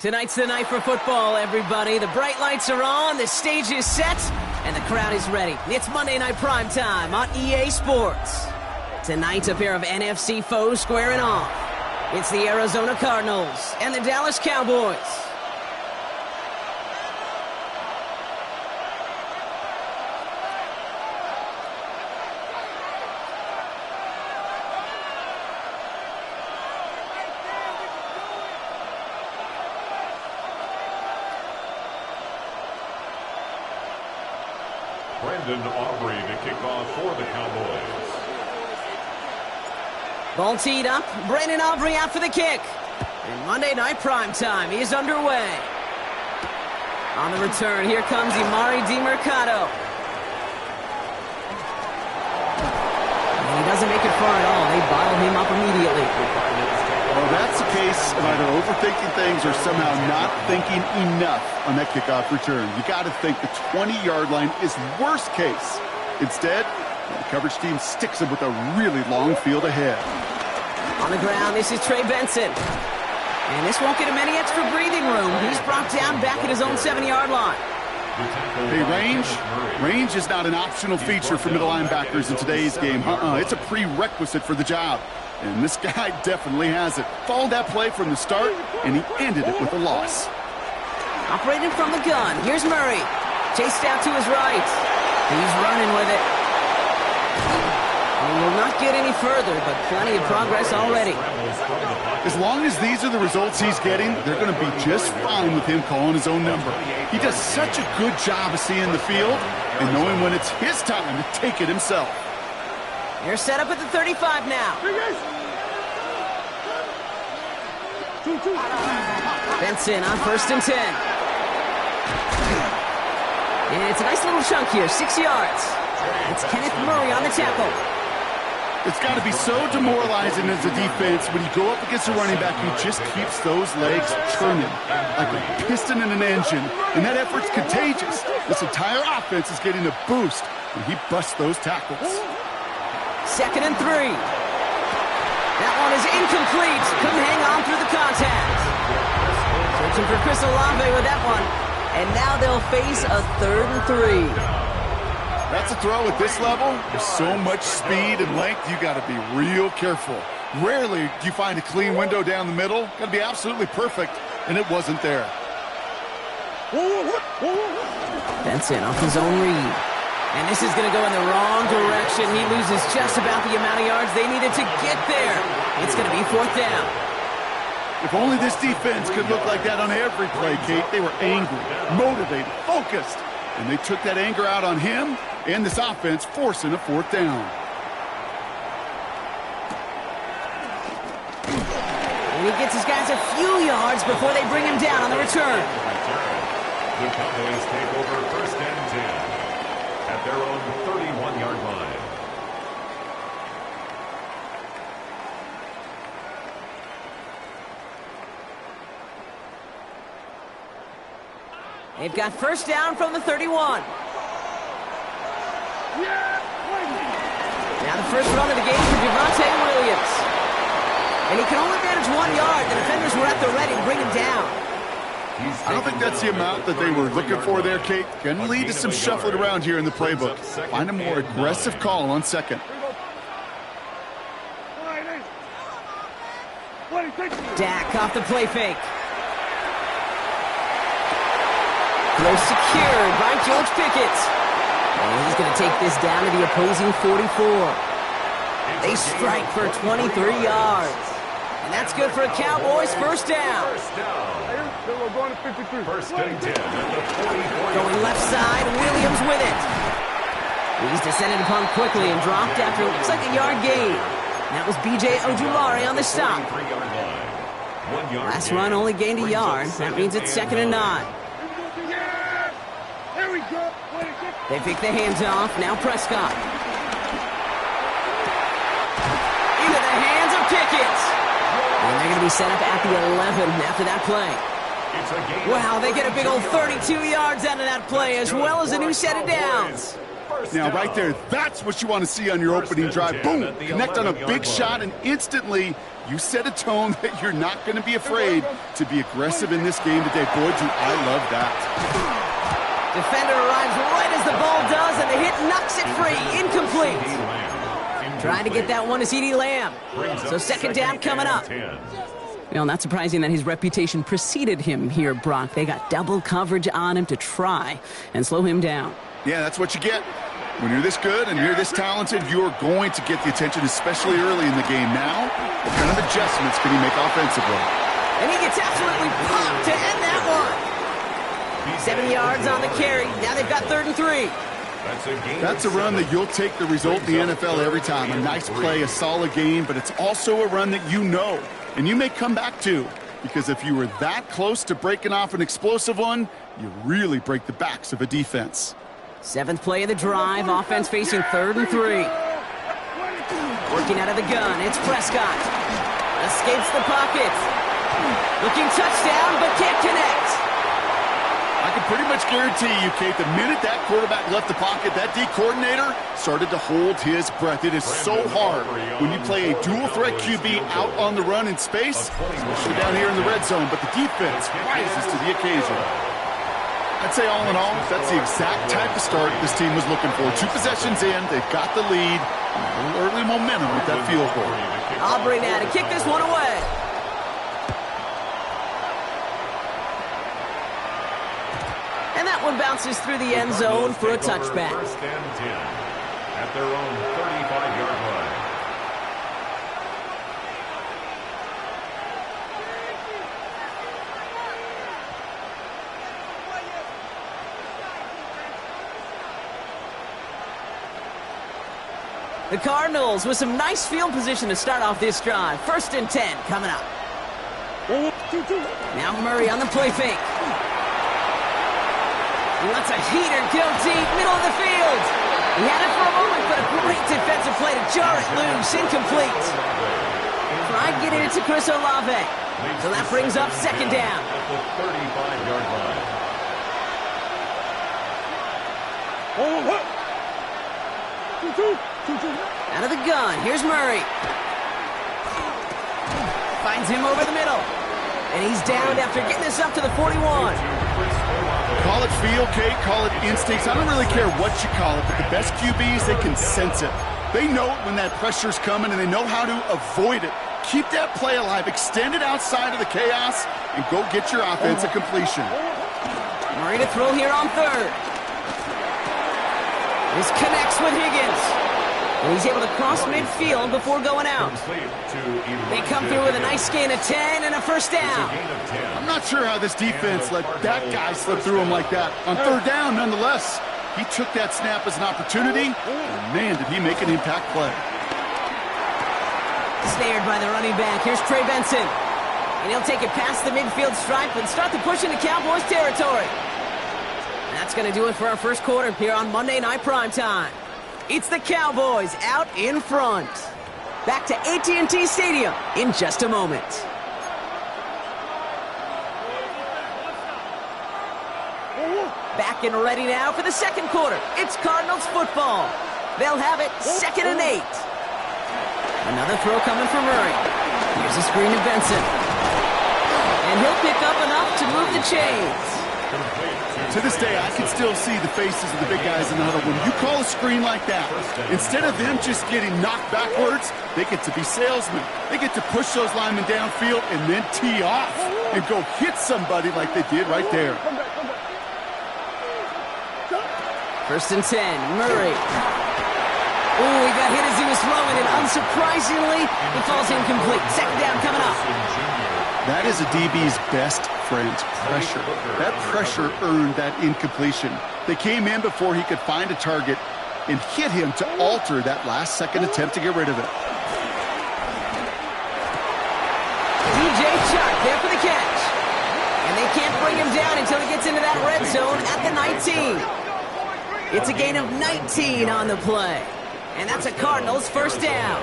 Tonight's the night for football, everybody. The bright lights are on, the stage is set, and the crowd is ready. It's Monday Night Primetime on EA Sports. Tonight, a pair of NFC foes squaring off. It's the Arizona Cardinals and the Dallas Cowboys. Aubrey to kick off for the Cowboys. Ball teed up. Brandon Aubrey out for the kick. And Monday Night Primetime is underway. On the return, here comes Emari DeMercado. And he doesn't make it far at all. They bottle him up immediately. Well, that's the case of either overthinking things or somehow not thinking enough on that kickoff return. You got to think the 20-yard line is worst case. Instead, the coverage team sticks him with a really long field ahead. On the ground, this is Trey Benson. And this won't get him any extra breathing room. He's brought down back at his own 7-yard line. Hey, range is not an optional feature for middle linebackers in today's game. It's a prerequisite for the job. And this guy definitely has it. Followed that play from the start, and he ended it with a loss. Operating from the gun. Here's Murray. Chased out to his right. He's running with it. He will not get any further, but plenty of progress already. As long as these are the results he's getting, they're going to be just fine with him calling his own number. He does such a good job of seeing the field and knowing when it's his time to take it himself. They're set up at the 35 now. Benson on 1st and 10. And it's a nice little chunk here, 6 yards. It's Kenneth Murray on the tackle. It's got to be so demoralizing as a defense when you go up against a running back who just keeps those legs churning like a piston in an engine, and that effort's contagious. This entire offense is getting a boost when he busts those tackles. 2nd and 3. That one is incomplete. Couldn't hang on through the contact. Searching for Chris Olave with that one. And now they'll face a 3rd and 3. That's a throw at this level. There's so much speed and length, you got to be real careful. Rarely do you find a clean window down the middle. Got to be absolutely perfect, and it wasn't there. Benson off his own read. And this is going to go in the wrong direction. He loses just about the amount of yards they needed to get there. It's going to be 4th down. If only this defense could look like that on every play, Kate. They were angry, motivated, focused. And they took that anger out on him and this offense, forcing a 4th down. And he gets his guys a few yards before they bring him down on the return. The Cowboys take over 1st and 10 at their own 31-yard line. They've got 1st down from the 31. Now the first run of the game for Javonte Williams. And he can only manage 1 yard. The defenders were at the ready to bring him down. I don't think that's the amount that they were looking for there, Kate. Can lead to some shuffling around here in the playbook. Find a more aggressive call on 2nd. Dak off the play fake. Throw secured by George Pickett. And he's going to take this down to the opposing 44. They strike for 23 yards. And that's good for a Cowboys 1st down. 1st and 10 at the 44. Going left side, Williams with it. He's descended upon quickly and dropped after it looks like a yard gain. That was B.J. Ojulari on the stop. Last run only gained a yard. That means it's 2nd and 9. They pick the hands off. Now Prescott. Into the hands of Pickett. And they're going to be set up at the 11 after that play. Wow, they get a big old 32 yards out of that play, as well as a new set of downs. Now, right there, that's what you want to see on your opening drive. Boom! Connect on a big shot, and instantly you set a tone that you're not going to be afraid to be aggressive in this game today. Boy, do I love that. Defender arrives right as the ball does, and the hit knocks it free. Incomplete. Trying to get that one to CeeDee Lamb. So second down coming up. Well, not surprising that his reputation preceded him here, Brock. They got double coverage on him to try and slow him down. Yeah, that's what you get. When you're this good and you're this talented, you're going to get the attention, especially early in the game. Now, what kind of adjustments can he make offensively? And he gets absolutely popped to end that one. 7 yards on the carry. Now they've got 3rd and 3. That's a run that you'll take the result in the NFL every time. A nice play, a solid game, but it's also a run that you know and you may come back to, because if you were that close to breaking off an explosive one, you really break the backs of a defense. 7th play of the drive. Offense facing 3rd and 3. Working out of the gun. It's Prescott. Escapes the pocket. Looking touchdown, but can't connect. I can pretty much guarantee you, Kate, the minute that quarterback left the pocket, that D coordinator started to hold his breath. It is so hard when you play a dual-threat QB out on the run in space, especially down here in the red zone, but the defense rises to the occasion. I'd say all in all, that's the exact type of start this team was looking for. 2 possessions in, they've got the lead, a little early momentum with that field goal. Aubrey now to kick this one away. And that one bounces through the end zone for a touchback. 1st and 10 at their own 35-yard line. The Cardinals with some nice field position to start off this drive. 1st and 10 coming up. Now Murray on the play fake. He wants a heater, go deep, middle of the field. He had it for a moment, but a great defensive play to jar it loose, incomplete. Tried getting it to Chris Olave. So that brings up 2nd down. At the 35-yard line. Out of the gun, here's Murray. Finds him over the middle. And he's down after getting this up to the 41. Call it feel, Kate, call it instincts. I don't really care what you call it, but the best QBs, they can sense it. They know it when that pressure's coming, and they know how to avoid it. Keep that play alive, extend it outside of the chaos, and go get your offense a completion. Murray to throw here on 3rd. This connects with Higgins. And he's able to cross midfield before going out. They come through with a nice gain of 10 and a 1st down. I'm not sure how this defense let that guy slip through him like that. On 3rd down, nonetheless, he took that snap as an opportunity, and man, did he make an impact play. Snared by the running back. Here's Trey Benson. And he'll take it past the midfield stripe and start to push into Cowboys territory. And that's going to do it for our 1st quarter here on Monday Night Primetime. It's the Cowboys out in front. Back to AT&T Stadium in just a moment. Back and ready now for the 2nd quarter. It's Cardinals football. They'll have it 2nd and 8. Another throw coming from Murray. Here's a screen to Benson. And he'll pick up enough to move the chains. To this day, I can still see the faces of the big guys in the huddle. When you call a screen like that, instead of them just getting knocked backwards, they get to be salesmen. They get to push those linemen downfield and then tee off and go hit somebody like they did right there. 1st and 10, Murray. Ooh, he got hit as he was throwing, and unsurprisingly, he falls incomplete. 2nd down coming up. That is a DB's best friend, pressure. That pressure earned that incompletion. They came in before he could find a target and hit him to alter that last-second attempt to get rid of it. DJ Chark there for the catch. And they can't bring him down until he gets into that red zone at the 19. It's a gain of 19 on the play. And that's a Cardinals 1st down.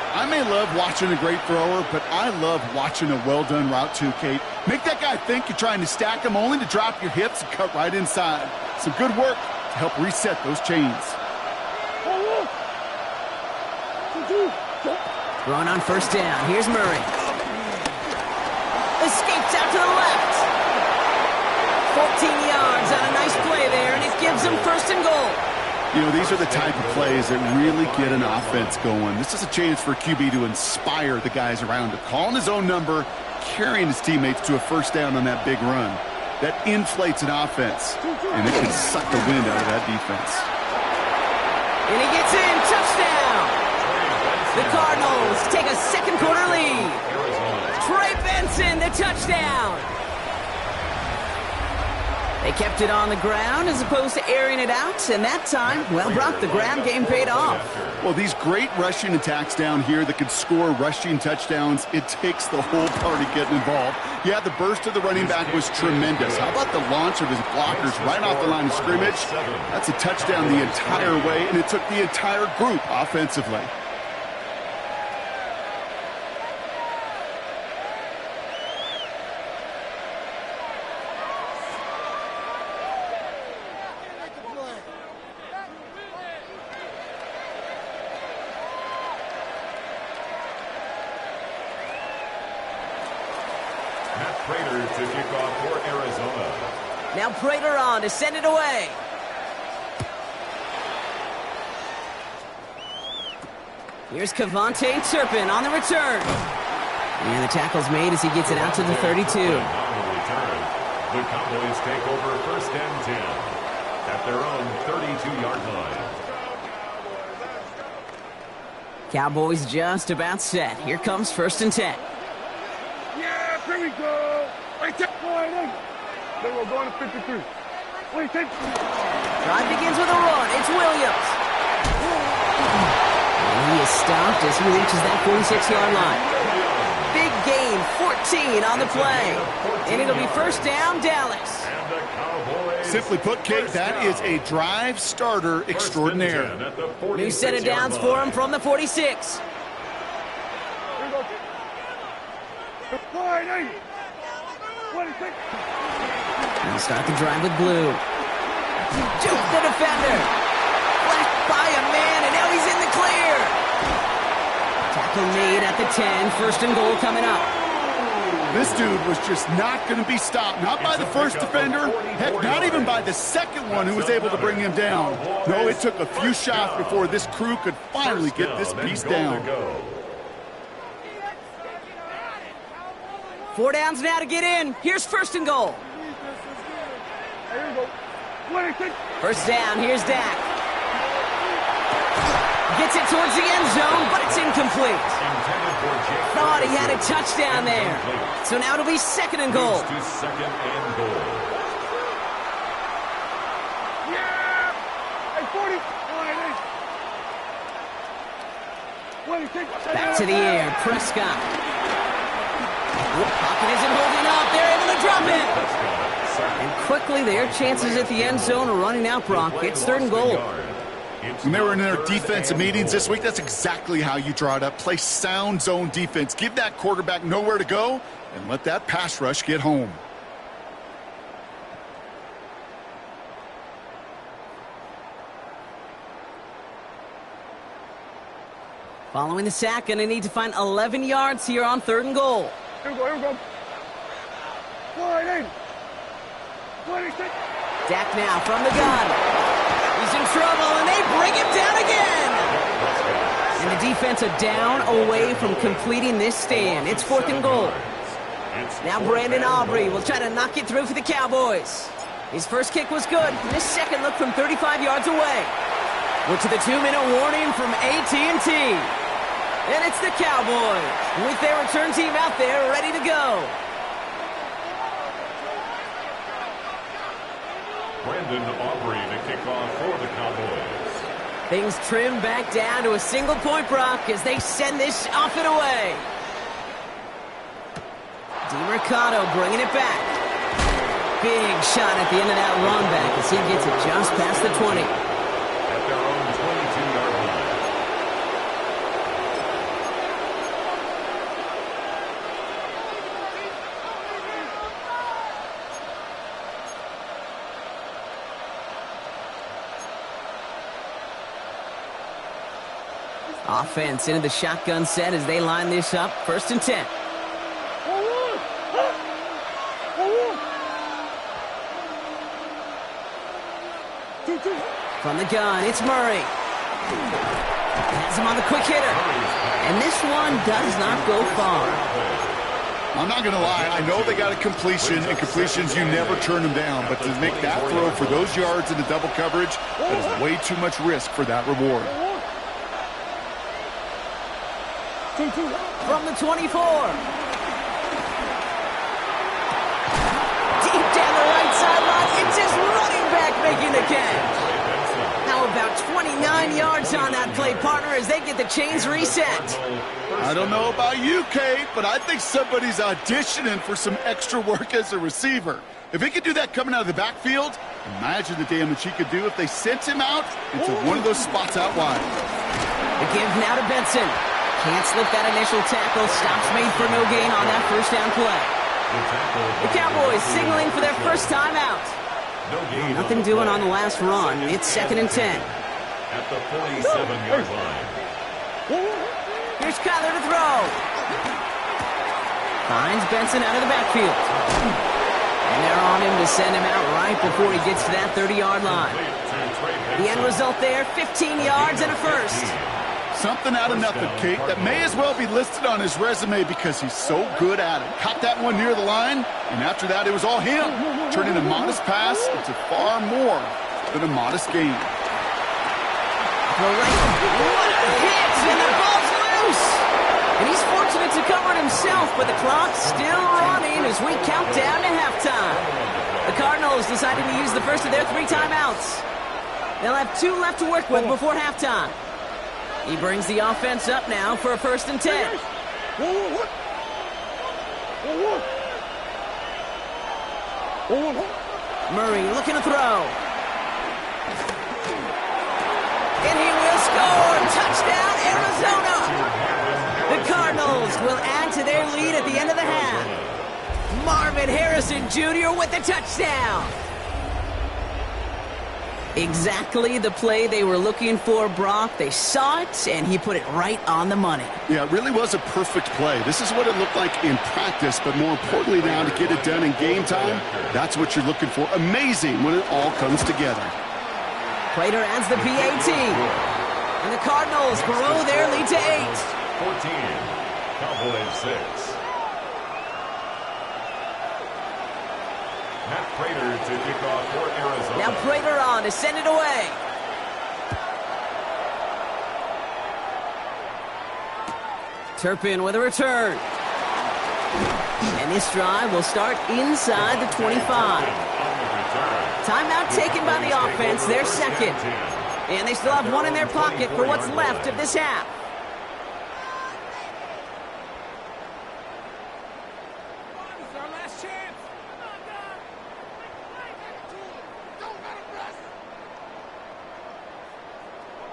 I may love watching a great thrower, but I love watching a well-done route too, Kate. Make that guy think you're trying to stack him only to drop your hips and cut right inside. Some good work to help reset those chains. Throwing on 1st down. Here's Murray. Escapes out to the left. 14 yards on a nice play there, and it gives them 1st and goal. You know, these are the type of plays that really get an offense going. This is a chance for QB to inspire the guys around him. Calling his own number, carrying his teammates to a first down on that big run. That inflates an offense, and it can suck the wind out of that defense. And he gets in. Touchdown! The Cardinals take a second quarter lead. Trey Benson, the touchdown! They kept it on the ground as opposed to airing it out, and that time, well, Brock, the ground game paid off. Well, these great rushing attacks down here that could score rushing touchdowns, it takes the whole party getting involved. Yeah, the burst of the running back was tremendous. How about the launch of his blockers right off the line of scrimmage? That's a touchdown the entire way, and it took the entire group offensively. To kick off for Arizona. Now Prater on to send it away. Here's Kevontae Turpin on the return. And the tackle's made as he gets it out to the 32. On the return, the Cowboys take over first and 10 at their own 32-yard line. Cowboys just about set. Here comes first and 10. Yeah, here we go. Wait, take one. Then we're going to 53. Wait, take. Drive begins with a run. It's Williams. And he is stopped as he reaches that 46-yard line. Big gain, 14 on the play. And it'll be first down, Dallas. Simply put, Kate, that is a drive starter extraordinaire. New set of downs for him from the 46. He'll start the drive with blue. Juke the defender. Flashed by a man, and now he's in the clear. Tackle made at the 10. First and goal coming up. This dude was just not going to be stopped. Not by the first defender. Heck, not even by the second one who was able to bring him down. No, it took a few shots before this crew could finally get this piece down. 4 downs now to get in. Here's first and goal. First down, here's Dak. Gets it towards the end zone, but it's incomplete. Thought he had a touchdown there. So now it'll be second and goal. Back to the air, Prescott. Pocket isn't holding up. They're able to drop it. And quickly, their chances at the end zone are running out, Brock. It's third and goal. When they were in their defensive meetings this week, that's exactly how you draw it up. Play sound zone defense. Give that quarterback nowhere to go and let that pass rush get home. Following the sack, going to need to find 11 yards here on third and goal. Here we go. Dak now from the gun. He's in trouble, and they bring him down again. And the defense are down away from completing this stand. It's fourth and goal. Now Brandon Aubrey will try to knock it through for the Cowboys. His first kick was good, and his second look from 35 yards away. We're to the 2-minute warning from AT&T. And it's the Cowboys with their return team out there ready to go. Brandon Aubrey to kick off for the Cowboys. Things trim back down to a single point, Brock, as they send this off and away. DeMercado bringing it back. Big shot at the end of that run back as he gets it just past the 20. At their own 22-yard line. Offense into the shotgun set as they line this up. First and 10. From the gun, it's Murray. Has him on the quick hitter. And this one does not go far. I'm not going to lie. I know they got a completion, and completions, you never turn them down. But to make that throw for those yards in the double coverage, that is way too much risk for that reward. From the 24. Deep down the right sideline, it's his running back making the catch. How about 29 yards on that play, partner, as they get the chains reset? I don't know about you, Kate, but I think somebody's auditioning for some extra work as a receiver. If he could do that coming out of the backfield, imagine the damage he could do if they sent him out into one of those spots out wide. The give now to Benson. Can't slip that initial tackle. Stops made for no gain on that first down play. The Cowboys signaling for their first time out. Nothing doing on the last run. It's 2nd and 10. At the 47-yard line. Here's Kyler to throw. Finds Benson out of the backfield. And they're on him to send him out right before he gets to that 30-yard line. The end result there, 15 yards and a first. Something out of nothing, Kate, that may as well be listed on his resume because he's so good at it. Caught that one near the line, and after that, it was all him. Turning a modest pass into far more than a modest gain. What a hit, and the ball's loose. And he's fortunate to cover it himself, but the clock's still running as we count down to halftime. The Cardinals decided to use the first of their 3 timeouts. They'll have 2 left to work with before halftime. He brings the offense up now for a 1st and 10. Murray looking to throw. And he will score! Touchdown, Arizona! The Cardinals will add to their lead at the end of the half. Marvin Harrison Jr. with the touchdown. Exactly the play they were looking for, Brock. They saw it, and he put it right on the money. Yeah, it really was a perfect play. This is what it looked like in practice, but more importantly now to get it done in game time, that's what you're looking for. Amazing when it all comes together. Prater adds the PAT. And the Cardinals grow their lead to 8. 14, Cowboys 6. Matt Prater to kick off for Arizona. Now Prater on to send it away. Turpin with a return. And this drive will start inside the 25. Timeout taken by the offense, their 2nd. And they still have 1 in their pocket for what's left of this half.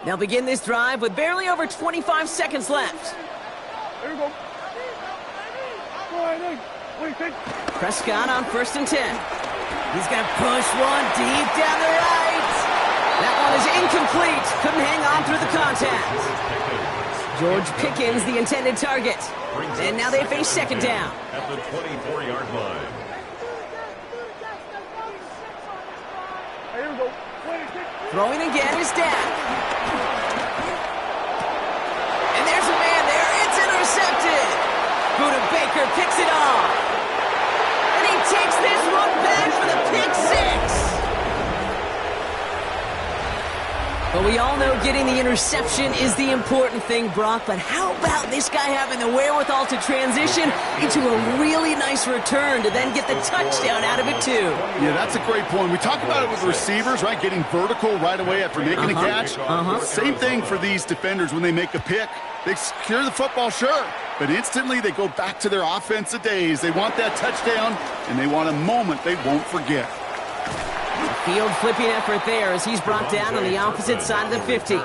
They'll begin this drive with barely over 25 seconds left. There we go. Prescott on 1st and 10. He's going to push one deep down the right. That one is incomplete. Couldn't hang on through the contact. George Pickens, the intended target. And now they face 2nd down. At the 24-yard line. Here we go. Throwing again is Dak. And there's a man there. It's intercepted. Buda Baker picks it off. And he takes this one back for the pick 6. But we all know getting the interception is the important thing, Brock. But how about this guy having the wherewithal to transition into a really nice return to then get the touchdown out of it, too? Yeah, that's a great point. We talk about it with receivers, right? Getting vertical right away after making a catch. Same thing for these defenders when they make a pick. They secure the football, sure, but instantly they go back to their offensive days. They want that touchdown, and they want a moment they won't forget. Field flipping effort there as he's brought down on the opposite side of the 50.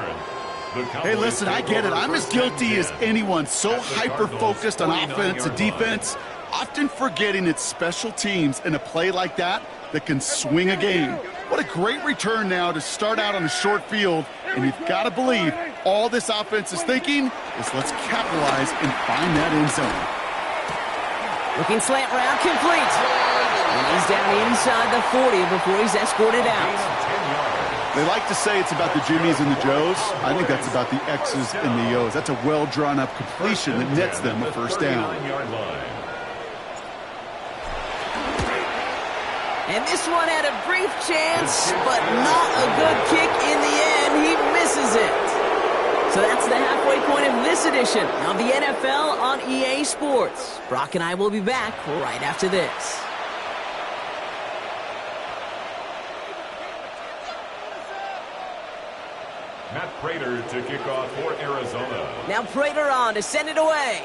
Hey, listen, I get it. I'm as guilty as anyone. So hyper-focused on offense and defense, often forgetting it's special teams in a play like that that can swing a game. What a great return now to start out on a short field, and you've got to believe all this offense is thinking is let's capitalize and find that end zone. Looking slant route, complete. And he's down inside the 40 before he's escorted out. They like to say it's about the Jimmies and the Joes. I think that's about the X's and the O's. That's a well-drawn-up completion that nets them a first down. And this one had a brief chance, but not a good kick in the end. He misses it. So that's the halfway point of this edition of the NFL on EA Sports. Brock and I will be back right after this. Matt Prater to kick off for Arizona. Now Prater on to send it away.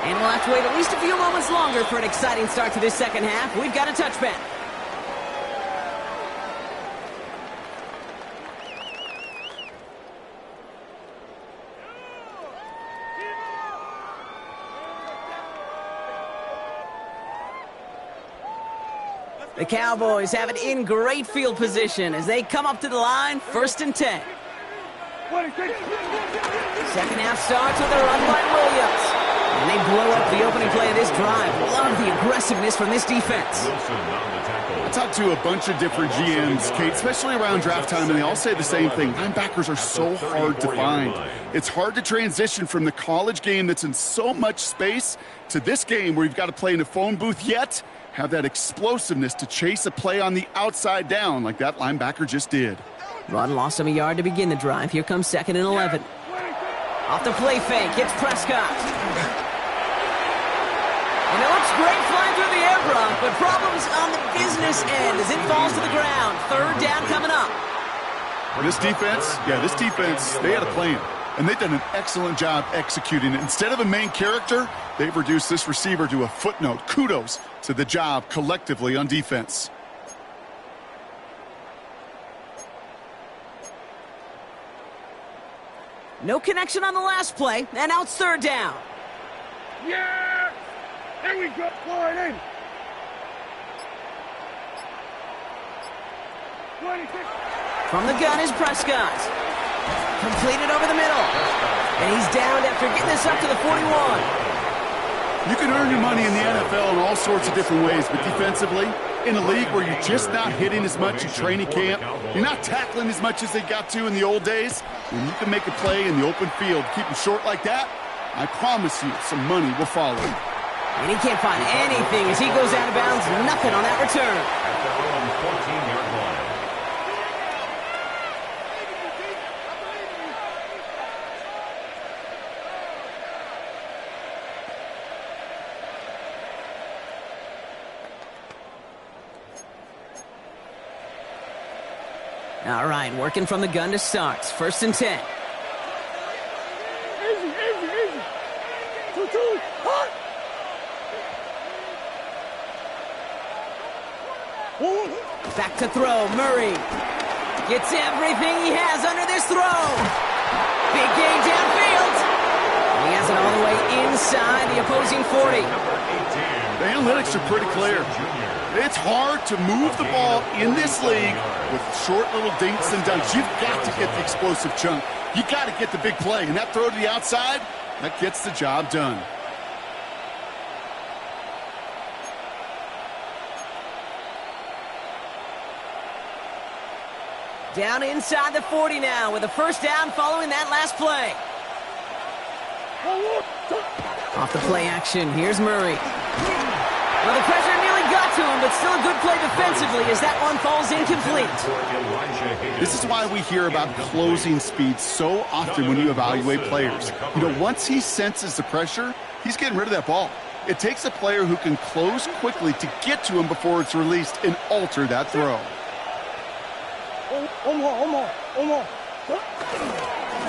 And we'll have to wait at least a few moments longer for an exciting start to this second half. We've got a touchback. The Cowboys have it in great field position as they come up to the line, 1st and 10. Second half starts with a run by Williams. And they blow up the opening play of this drive. Love the aggressiveness from this defense. I talked to a bunch of different GMs, Kate, especially around draft time, and they all say the same thing. Linebackers are so hard to find. It's hard to transition from the college game that's in so much space to this game where you've got to play in a phone booth, yet have that explosiveness to chase a play on the outside down like that linebacker just did. Run lost him a yard to begin the drive. Here comes 2nd and 11. Off the play fake, hits Prescott. And it looks great flying through the air, Brock, but problems on the business end as it falls to the ground. 3rd down coming up. This defense, they had a plan. And they've done an excellent job executing it. Instead of a main character, they've reduced this receiver to a footnote. Kudos to the job collectively on defense. No connection on the last play, and now it's 3rd down. Yeah! There we go. Line in. 26. From the gun is Prescott. Completed over the middle. And he's down after getting this up to the 41. You can earn your money in the NFL in all sorts of different ways, but defensively, in a league where you're just not hitting as much in training camp, you're not tackling as much as they got to in the old days, when you can make a play in the open field, keep them short like that, I promise you some money will follow. And he can't find anything as he goes out of bounds. Nothing on that return. At their own 14-yard line. All right, working from the gun to start. 1st and 10. Easy, easy, easy. 2-2. Hot. Back to throw. Murray gets everything he has under this throw. Big gain downfield. And he has it all the way inside the opposing 40. The analytics are pretty clear. It's hard to move the ball in this league with short little dinks and dunks. You've got to get the explosive chunk. You got to get the big play. And that throw to the outside, that gets the job done. Down inside the 40 now with a 1st down following that last play. Off the play action, here's Murray. Well, the pressure nearly got to him, but still a good play defensively as that one falls incomplete. This is why we hear about closing speed so often when you evaluate players. You know, once he senses the pressure, he's getting rid of that ball. It takes a player who can close quickly to get to him before it's released and alter that throw.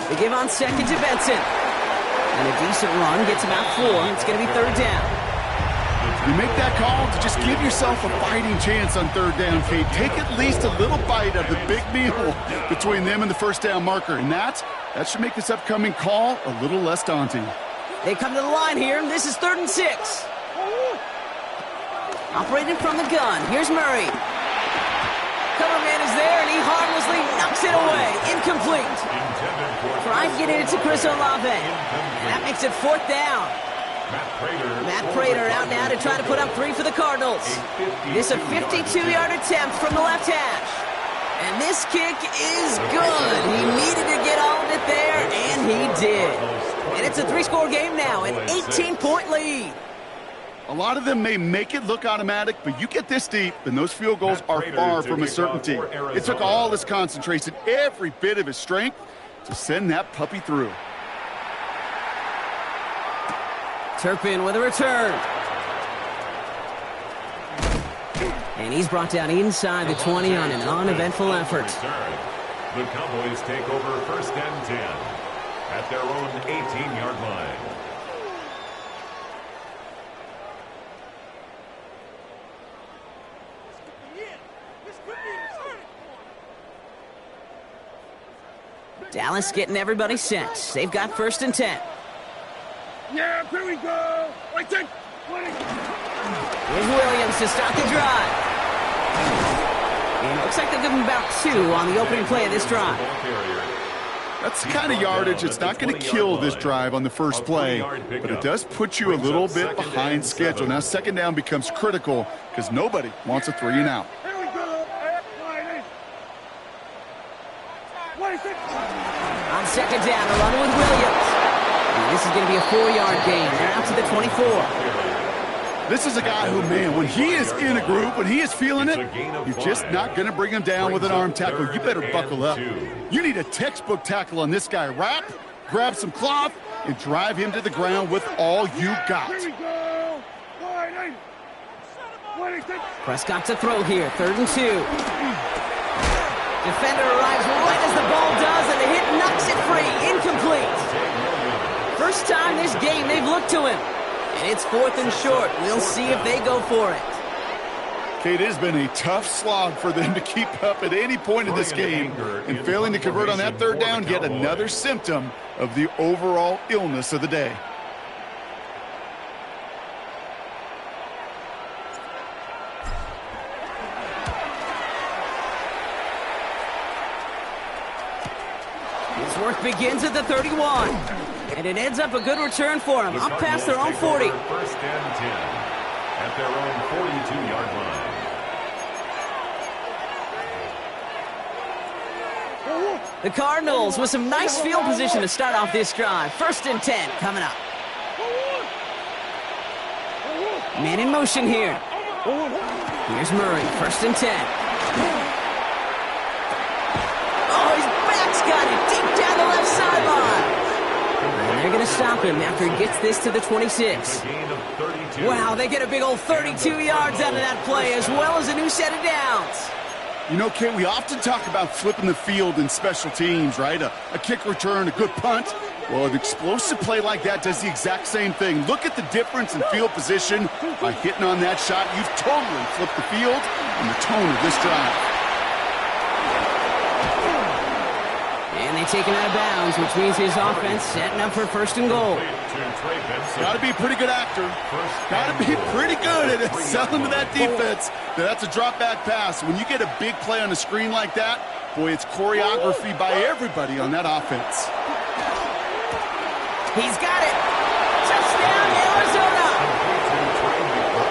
They give on 2nd to Benson. And a decent run gets about 4. It's going to be 3rd down. You make that call to just give yourself a fighting chance on 3rd down, Kate. Take at least a little bite of the big meal between them and the 1st down marker. And that should make this upcoming call a little less daunting. They come to the line here. This is 3rd and 6. Operating from the gun. Here's Murray. Cover man is there, and he harmlessly knocks it away. Incomplete. Trying to get it to Chris Olave. And that makes it 4th down. Matt Prater out now to try to put up 3 for the Cardinals. This a 52-yard attempt from the left hash. And this kick is good. He needed to get all of it there, and he did. And it's a 3-score game now, an 18-point lead. A lot of them may make it look automatic, but you get this deep, and those field goals are far from a certainty. It took all his concentration, every bit of his strength, to send that puppy through. Turpin with a return. And he's brought down inside the 20 on an uneventful effort. The Cowboys take over 1st and 10 at their own 18-yard line. Dallas getting everybody set. They've got 1st and 10. Yeah, here we go. Right there. Here's Williams to start the drive. And it looks like they'll give him about 2 on the opening play of this drive. That's the kind of yardage it's not going to kill this drive on the first play, but it does put you a little bit behind schedule. Now 2nd down becomes critical because nobody wants a 3-and-out. Here we go. On 2nd down, they're running with Williams. And this is going to be a 4-yard gain. They're out to the 24. This is a guy who, man, when he is in a group, when he is feeling it, you're just not going to bring him down with an arm tackle. You better buckle up. You need a textbook tackle on this guy. Wrap, grab some cloth, and drive him to the ground with all you got. Here we go. Prescott to throw here, 3rd and 2. Defender arrives right as the ball does, and the hit knocks it free. Incomplete. First time this game they've looked to him. And it's 4th and short. We'll see if they go for it. Okay, it has been a tough slog for them to keep up at any point in this game. And failing to convert on that 3rd down, yet another symptom of the overall illness of the day. His work begins at the 31. And it ends up a good return for him, up past their own 40. 1st and 10 at their own 42-yard line. The Cardinals with some nice field position to start off this drive. 1st and 10 coming up. Man in motion here. Here's Murray, 1st and 10. Oh, his back's got it deep down the left sideline. And they're going to stop him after he gets this to the 26. Wow, they get a big old 32 yards out of that play, as well as a new set of downs. You know, Kate, we often talk about flipping the field in special teams, right? A kick return, a good punt. Well, an explosive play like that does the exact same thing. Look at the difference in field position. By hitting on that shot, you've totally flipped the field and the tone of this drive. And they take him out of bounds, which means his offense setting up for 1st and goal. Got to be a pretty good actor. Got to be pretty good at selling to that defense. That's a drop-back pass. When you get a big play on the screen like that, boy, it's choreography by everybody on that offense. He's got it. Touchdown, Arizona.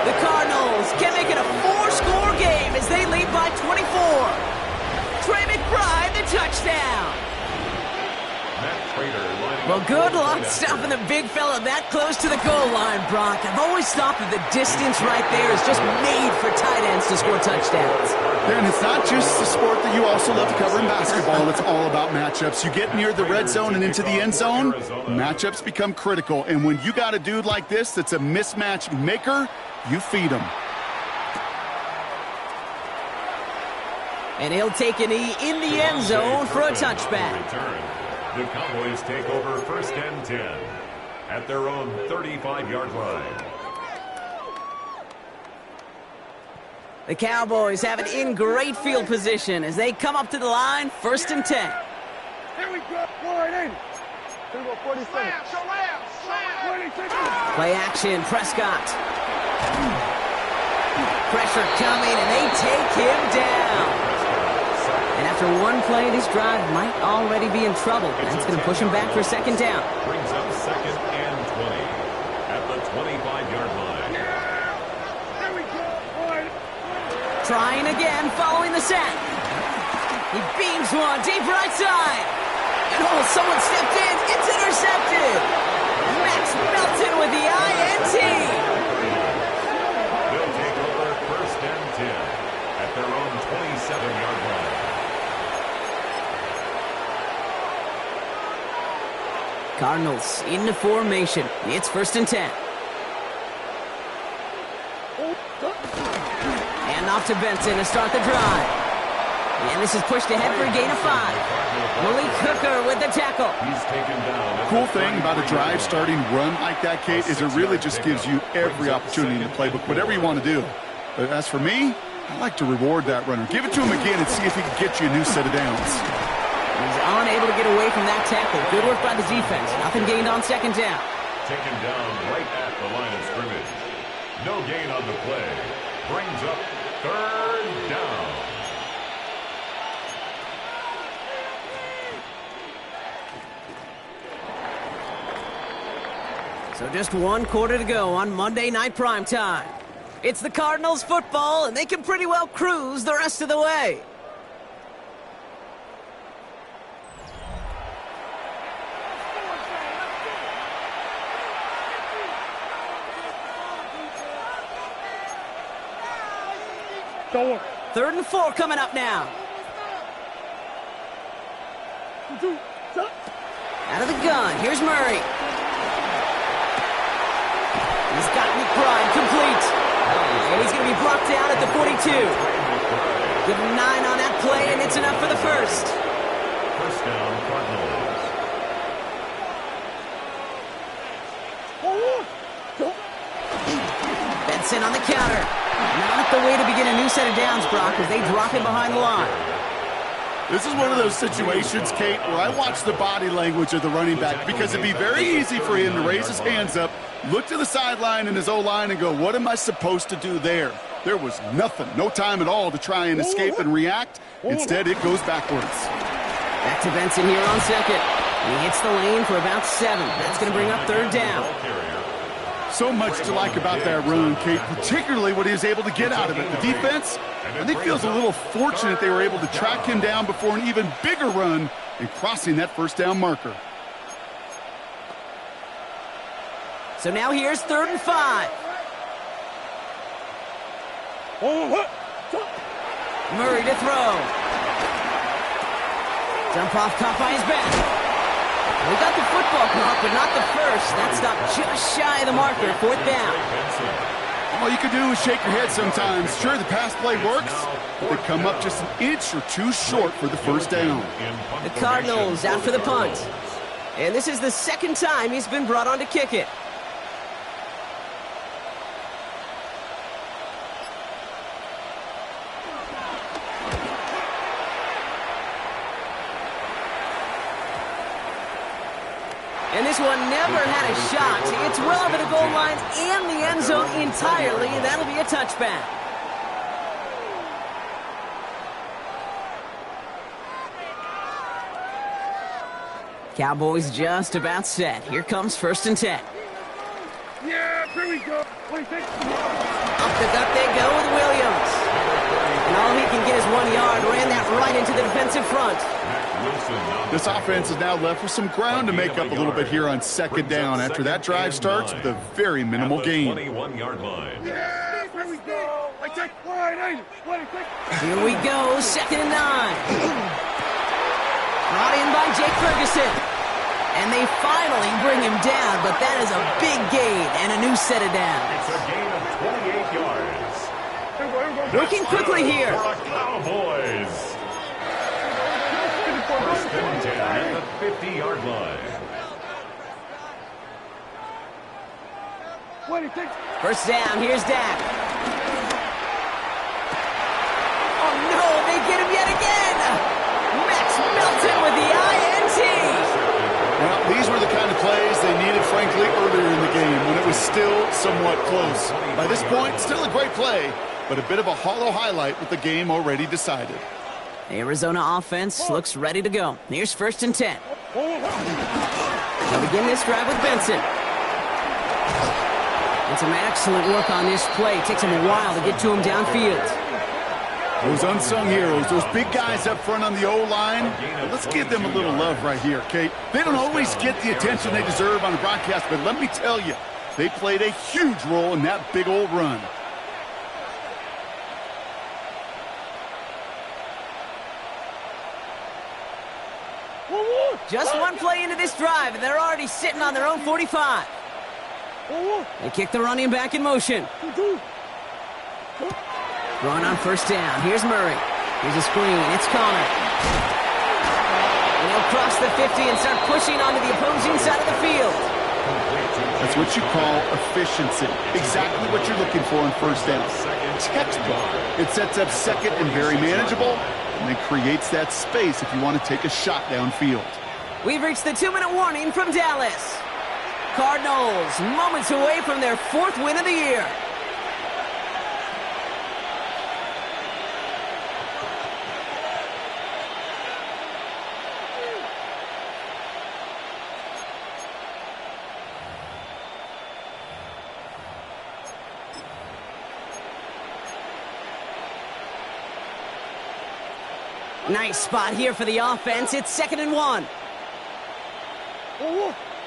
The Cardinals can make it a 4-score game as they lead by 24. Trey McBride, the touchdown. Well, good luck stopping the big fella that close to the goal line, Brock. I've always thought that the distance right there is just made for tight ends to score touchdowns. And it's not just the sport that you also love to cover in basketball. It's all about matchups. You get near the red zone and into the end zone, matchups become critical. And when you got a dude like this that's a mismatch maker, you feed him. And he'll take a knee in the end zone for a touchback. The Cowboys take over 1st and 10 at their own 35-yard line. The Cowboys have it in great field position as they come up to the line, 1st and 10. Here we go. Here we go, 47. Play action, Prescott. Pressure coming, and they take him down. And after one play, this drive might already be in trouble. That's going to push him back for 2nd down. Brings up 2nd and 20 at the 25-yard line. There we go. All right. Trying again, following the sack. He beams one deep right side. And oh, someone stepped in. It's intercepted. Max Melton with the INT. They'll take over first and 10 at their own 27-yard line. Cardinals into formation. It's first and 10. And off to Benson to start the drive. And this is pushed ahead for a gain of 5. Malik Hooker with the tackle. He's taken down. Cool thing about a drive starting run like that, Kate, is it really just gives you every opportunity in the playbook, whatever you want to do. But as for me, I like to reward that runner. Give it to him again and see if he can get you a new set of downs. He's unable to get away from that tackle. Good work by the defense. Nothing gained on second down. Taken down right at the line of scrimmage. No gain on the play. Brings up third down. So just 1 quarter to go on Monday Night Primetime. It's the Cardinals football, and they can pretty well cruise the rest of the way. Third and 4 coming up now. Out of the gun, here's Murray. He's got McBride complete. And he's going to be brought down at the 42. Give him 9 on that play, and it's enough for the first. First down, Cardinals. Benson on the counter. Not the way to begin a new set of downs, Brock, as they drop him behind the line. This is one of those situations, Kate, where I watch the body language of the running back because it'd be very easy for him to raise his hands up, look to the sideline in his O-line and go, what am I supposed to do there? There was nothing, no time at all to try and escape and react. Instead, it goes backwards. Back to Benson here on second. He hits the lane for about 7. That's going to bring up third down. So much to like about that run, Kate, particularly what he was able to get out of it. The defense, I think, feels a little fortunate they were able to track him down before an even bigger run and crossing that first down marker. So now here's third and 5. Murray to throw. Jump off caught by his back. We got the football clock, but not the first. That stopped just shy of the marker, fourth down. All you can do is shake your head sometimes. Sure, the pass play works, but they come up just an inch or two short for the first down. The Cardinals out for the punt. And this is the second time he's been brought on to kick it. And this one never had a shot. It's well over the goal line and the end zone entirely. That'll be a touchback. Cowboys just about set. Here comes first and 10. Yeah, here we go. What do you think? Up the gut they go with Williams. And all he can get is 1 yard. Ran that right into the defensive front. This offense is now left with some ground to make up a little bit here on second down after that drive starts with a very minimal gain. 21-yard line. Yeah, here we go. I take 180. What do you think? Here we go, second and 9. Brought in by Jake Ferguson. And they finally bring him down, but that is a big gain and a new set of downs. It's a gain of 28 yards. Working quickly here. For the Cowboys. First and 10 at the 50-yard line. What do you think? First down, here's Dak. Oh no, they get him yet again. Max Melton with the INT. Well, these were the kind of plays they needed, frankly, earlier in the game when it was still somewhat close. By this point, still a great play, but a bit of a hollow highlight with the game already decided. The Arizona offense looks ready to go. Here's first and 10. They'll begin this drive with Benson. And some excellent work on this play. Takes him a while to get to him downfield. Those unsung heroes, those big guys up front on the O-line, let's give them a little love right here, Kate. They don't always get the attention they deserve on the broadcast, but let me tell you, they played a huge role in that big old run. Just one play into this drive, and they're already sitting on their own 45. They kick the running back in motion. Throwing on first down. Here's Murray. Here's a screen. It's Connor. And he'll cross the 50 and start pushing onto the opposing side of the field. That's what you call efficiency. Exactly what you're looking for on first down. Textbook. It sets up second and very manageable, and then creates that space if you want to take a shot downfield. We've reached the 2-minute warning from Dallas. Cardinals moments away from their 4th win of the year. Nice spot here for the offense. It's 2nd and 1.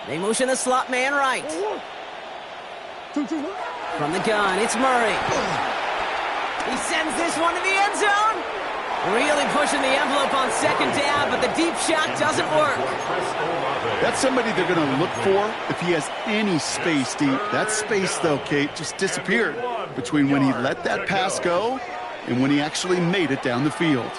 They motion the slot man right. From the gun, it's Murray. He sends this one to the end zone. Really pushing the envelope on 2nd down, but the deep shot doesn't work. That's somebody they're going to look for if he has any space deep. That space, though, Kate, just disappeared between when he let that pass go and when he actually made it down the field.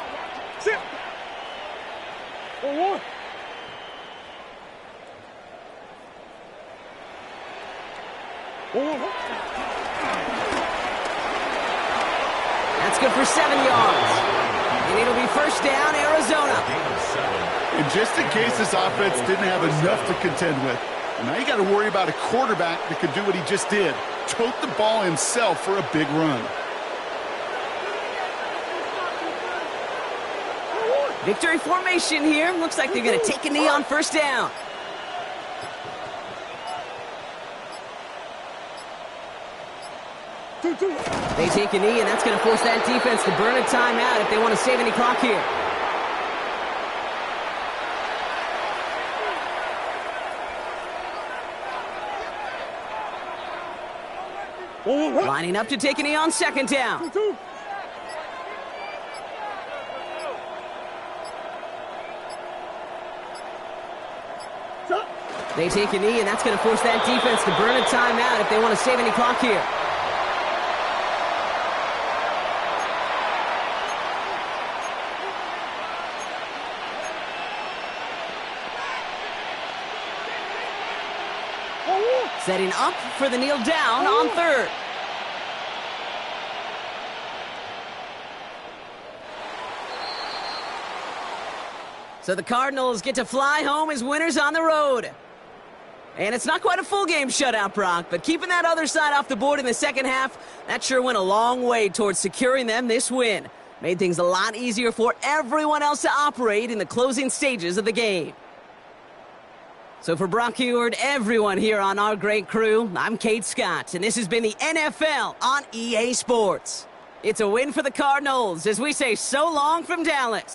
That's good for 7 yards. And it'll be first down, Arizona. And just in case this offense didn't have enough to contend with, now you got to worry about a quarterback that could do what he just did. Tote the ball himself for a big run. Victory formation here. Looks like they're going to take a knee on first down. They take a knee, and that's going to force that defense to burn a timeout if they want to save any clock here. Lining up to take a knee on 2nd down. They take a knee, and that's going to force that defense to burn a timeout if they want to save any clock here. Setting up for the kneel down on 3rd. So the Cardinals get to fly home as winners on the road. And it's not quite a full game shutout, Brock, but keeping that other side off the board in the second half, that sure went a long way towards securing them this win. Made things a lot easier for everyone else to operate in the closing stages of the game. So for Brock Heward, everyone here on our great crew, I'm Kate Scott, and this has been the NFL on EA Sports. It's a win for the Cardinals as we say so long from Dallas.